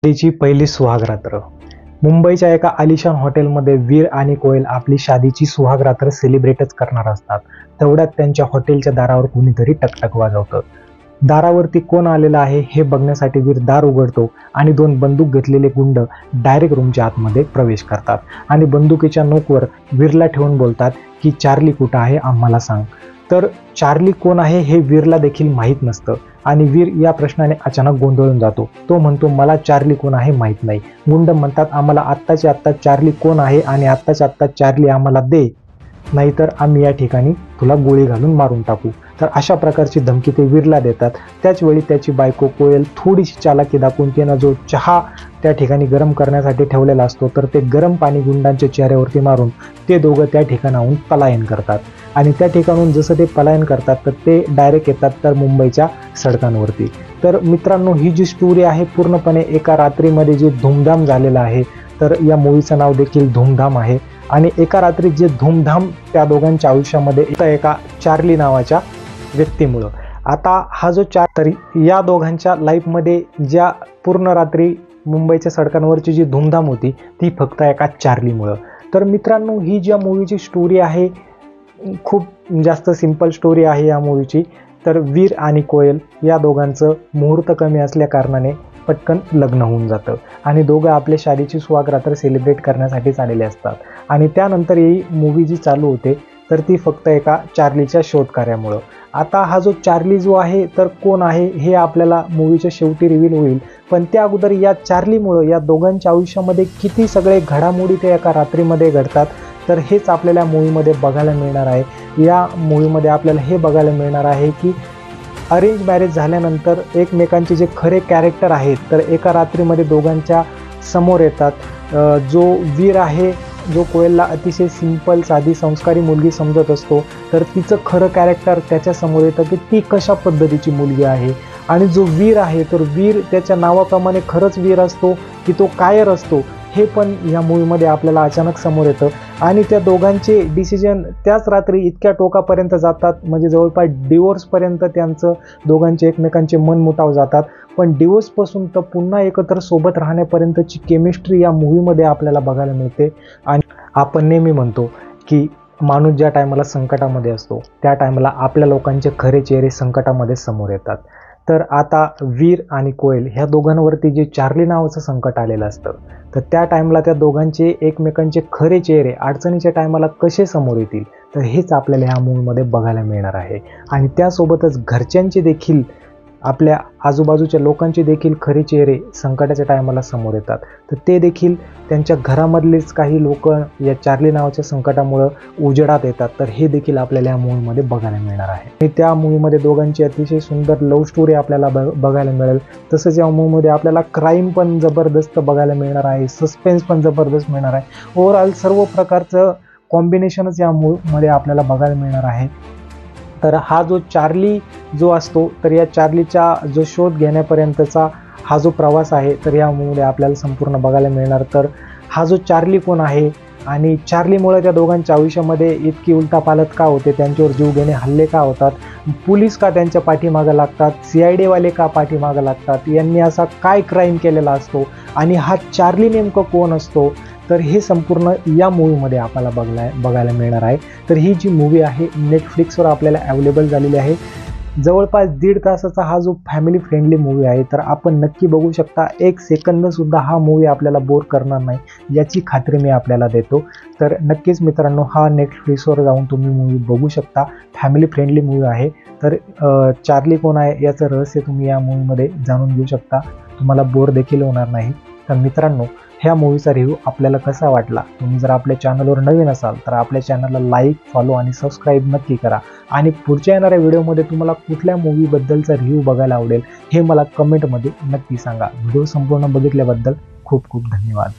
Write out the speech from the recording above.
तिची पहिली सुहागरात्र. मुंबईच्या एका आलिशान हॉटेलमध्ये वीर आणि कोयल आपली शादीची सुहागरात्र सेलिब्रेटच करणार असतात. तेवढ्यात त्यांच्या हॉटेलच्या दारावर कुणीतरी टकटक वाजवतं. दारावरती कोण आलेलं आहे हे बघण्यासाठी वीर दार उघडतो आणि दोन बंदूक घेतलेले गुंड डायरेक्ट रूमच्या आतमध्ये प्रवेश करतात आणि बंदुकीच्या नोकवर वीरला ठेवून बोलतात की चार्ली कुठं आहे आम्हाला सांग. तर चार्ली कोण आहे हे वीरला देखील माहीत नसतं आणि वीर या प्रश्नाने अचानक गोंधळून जातो. तो म्हणतो मला चार्ली कोण आहे माहीत नाही. गुंड म्हणतात आम्हाला आत्ताच्या आत्ता चार्ली कोण आहे आणि आत्ताच्या आत्ता चार्ली आम्हाला दे, नाहीतर आम्ही या ठिकाणी तुला गोळी घालून मारून टाकू. तर अशा प्रकारची धमकी ते वीरला देतात. त्याच वेळी त्याची बायको कोयल थोडीशी चालाकी दाखवून त्यानं जो चहा त्या ठिकाणी गरम करण्यासाठी ठेवलेला असतो तर ते गरम पाणी गुंडांच्या चेहऱ्यावरती मारून ते दोघं त्या ठिकाणाहून पलायन करतात. आणि त्या ठिकाणून जसं ते पलायन करतात तर ते डायरेक्ट येतात तर मुंबईच्या सडकांवरती. तर मित्रांनो, ही जी स्टोरी आहे पूर्णपणे एका रात्रीमध्ये जे धूमधाम झालेलं आहे. तर या मूवीचं नाव देखील धूमधाम आहे आणि एका रात्री जे धूमधाम त्या दोघांच्या आयुष्यामध्ये एका चार्ली नावाच्या व्यक्तीमुळं. आता हा जो तर या दोघांच्या लाईफमध्ये ज्या पूर्ण रात्री मुंबईच्या सडकांवरची जी धूमधाम होती ती फक्त एका चार्लीमुळं. तर मित्रांनो, ही ज्या मूवीची स्टोरी आहे खूप जास्त सिंपल स्टोरी आहे या मूवीची. तर वीर आणि कोयल या दोघांचं मुहूर्त कमी असल्या कारणाने पटकन लग्न होऊन जातं आणि दोघं आपल्या शादीची सुहागरात्र सेलिब्रेट करण्यासाठीच आलेले असतात. आणि त्यानंतर ही मूवी जी चालू होते तर ती फक्त एका चार्लीच्या शोधकार्यामुळं. आता हा जो चार्ली जो आहे तर कोण आहे हे आपल्याला मूवीच्या शेवटी रिव्हील होईल. पण त्या अगोदर या चार्लीमुळं या दोघांच्या आयुष्यामध्ये किती सगळे घडामोडी ते एका रात्रीमध्ये घडतात तर हेच आपल्याला मूवीमध्ये बघायला मिळणार आहे. या मूवीमध्ये आपल्याला हे बघायला मिळणार आहे की अरेंज मॅरेज झाल्यानंतर एकमेकांचे जे खरे कॅरेक्टर आहेत तर एका रात्रीमध्ये दोघांच्या समोर येतात. जो वीर आहे जो कोयलला अतिशय सिंपल साधी संस्कारी मुलगी समजत असतो तर तिचं खरं कॅरेक्टर त्याच्या समोर येतं की ती कशा पद्धतीची मुलगी आहे. आणि जो वीर आहे तर वीर त्याच्या नावाप्रमाणे खरंच वीर असतो की तो कायर असतो हे पण या मूवीमध्ये आपल्याला अचानक समोर येतं. आणि त्या दोघांचे डिसिजन त्याच रात्री इतक्या टोकापर्यंत जातात म्हणजे जवळपास डिवोर्सपर्यंत त्यांचं दोघांचे एकमेकांचे मनमुटाव जातात. पण डिवोर्सपासून तर पुन्हा एकत्र सोबत राहण्यापर्यंतची केमिस्ट्री या मूवीमध्ये आपल्याला बघायला मिळते. आणि आपण नेहमी म्हणतो की माणूस ज्या टायमाला संकटामध्ये असतो त्या टायमाला आपल्या लोकांचे खरे चेहरे संकटामध्ये समोर येतात. तर आता वीर आणि कोयल ह्या दोघांवरती जे चार्ली नावाचं संकट आलेलं असतं तर त्या टायमाला त्या दोघांचे एकमेकांचे खरे चेहरे अडचणीच्या टायमाला कसे समोर येतील तर हेच आपल्याला ह्या मूवीमध्ये बघायला मिळणार आहे. आणि त्यासोबतच घरच्यांचे देखील आपल्या आजूबाजूच्या लोकांचे देखील खरे चेहरे संकटाच्या टायमाला समोर येतात. तर ते देखील त्यांच्या घरामधलेच काही लोक या चार्ली नावाच्या संकटामुळं उजेडात येतात. तर हे देखील आपल्याला या मूवीमध्ये बघायला मिळणार आहे. आणि त्या मूवीमध्ये दोघांची अतिशय सुंदर लव्ह स्टोरी आपल्याला बघायला मिळेल. तसंच या मूवीमध्ये आपल्याला क्राईम पण जबरदस्त बघायला मिळणार आहे, सस्पेन्स पण जबरदस्त मिळणार आहे. ओव्हरऑल सर्व प्रकारचं कॉम्बिनेशनच या मूवीमध्ये आपल्याला बघायला मिळणार आहे. तर हा जो चार्ली जो असतो तर या चार्लीचा जो शोध घेण्यापर्यंतचा हा जो प्रवास आहे तर या मूवीमध्ये आपल्याला संपूर्ण बघायला मिळणार. तर हा जो चार्ली कोण आहे आणि चार्लीमुळे त्या दोघांच्या आयुष्यामध्ये इतकी उलटापालट का होते, त्यांच्यावर जीवघेणे हल्ले का होतात, पोलीस का त्यांच्या पाठीमागं लागतात, CID वाले का पाठीमागं लागतात, यांनी असा काय क्राईम केलेला असतो आणि हा चार्ली नेमकं कोण असतो तर हे संपूर्ण या मूवीमध्ये आपल्याला बघायला मिळणार आहे. तर ही जी मूवी आहे नेटफ्लिक्सवर आपल्याला अवेलेबल झालेली आहे. जवळपास 1.5 तासाचा हा जो फॅमिली फ्रेंडली मूवी आहे तर आपण नक्की बघू शकता. 1 सेकंदसुद्धा हा मूवी आपल्याला बोर करणार नाही याची खात्री मी आपल्याला देतो. तर नक्कीच मित्रांनो, हा नेटफ्लिक्सवर जाऊन तुम्ही मूवी बघू शकता. फॅमिली फ्रेंडली मूवी आहे. तर चार्ली कोण आहे याचं रहस्य तुम्ही या मूवीमध्ये जाणून घेऊ शकता. तुम्हाला बोर देखील होणार नाही. तर मित्रांनो, ह्या मूवीचा रिव्ह्यू आपल्याला कसा वाटला, तुम्ही जर आपल्या चॅनलवर नवीन असाल तर आपल्या चॅनलला लाईक, फॉलो आणि सबस्क्राईब नक्की करा. आणि पुढच्या येणाऱ्या व्हिडिओमध्ये तुम्हाला कुठल्या मूवीबद्दलचा रिव्ह्यू बघायला आवडेल हे मला कमेंटमध्ये नक्की सांगा. व्हिडिओ संपूर्ण बघितल्याबद्दल खूप खूप धन्यवाद.